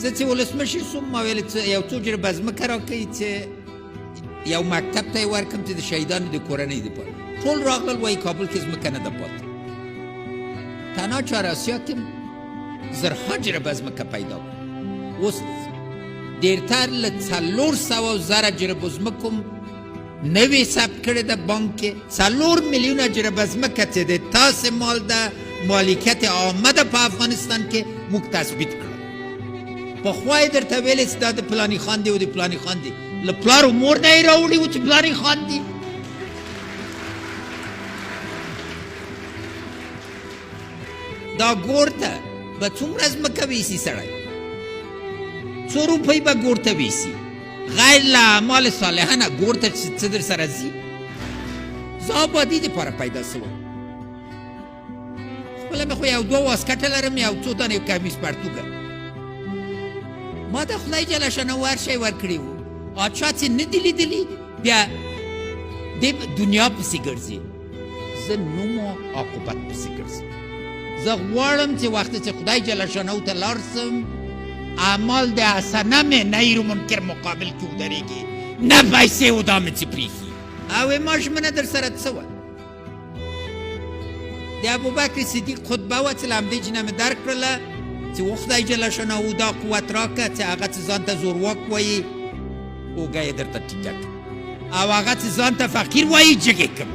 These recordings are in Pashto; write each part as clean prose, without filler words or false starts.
زه چې ولسمشر شوم ما ویل یو څو جربه ځمکه راکوي چې یو مکتب ته یې ورکړم چې د شهیدانو د کورنۍ دپاره ټول راغلل وایي کابل کې ځمکه نه ده پاتې تنها چهاراسیا کې زرها جربه ځمکه پیدا کړو اوس ډېرتر له 400,000 جربو ځمکو نوې ثبت کړې ده بانک کې 4 میلیونه جربه ځمکه چې د تاسې مال ده مالکیت عامه ده په افغانستان کې موږ تثبیت کړه پخوا یې درته ویلې چې دا د فلاني خان دی او د فلاني خان دی له پلار و مور نه یې راوړي و چې فلاني خان دی دا ګور ته به څومره ځمکه ویسي سړی 100 روپۍ به ګور ته ویسي غیر له اعمال صالحه نه ګور ته څه در سره ځي زه آبادي دپاره پیدا سوم خپله مې خو یو 2 واسکټه لرم یو څو دانې کمیس پرتوګه ما د خدای جل شانه هر شی ورکړي وو چا چې نه دي لیدلي بیا د دنیا پسې ګرځي زه نوم او عاقبت پسې ګرځم زه غواړم چې وخت چې خدای جل شانه ته لاړ سم اعمال د حسنه مې نیر و منکر مقابل کې ودرېږي نه پیسې و دا مې چې پرېښي او ما ژمنه در سره څه وه د ابوبکر صدیق خطبه وه چې له همدې جینه مې درک کړله چې و خدای جل شانه دا قوت راکړه چې هغه چې ځان ته زورواک وایي اوږه یې درته ټیټه کړه او هغه چې ځان ته فقیر وایي جګې کړم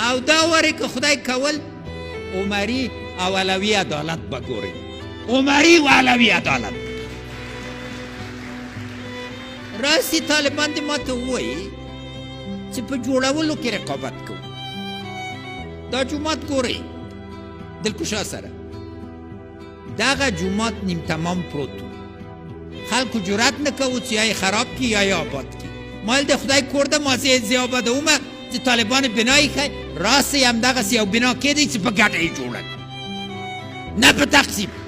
او دا ورې که خدای کول عمري او علوي عدالت به ګورئ عمري و علوي عدالت راسي طالبان دې ما ته ووایي چې په جوړولو کې رقابت کوو دا جومات ګورئ دلکشا سره دغه جومات نیم تمام پروت و خلکو جرأت نه کوو چې یا یې خراب کړي یا یې آباد کړي مال د خدای کور ده ما زه آبادومه چې طالبان بنا یې ښایي راسې همدغسې یو بنا کېدی چې په ګټه یې جوړه نه په تقسیم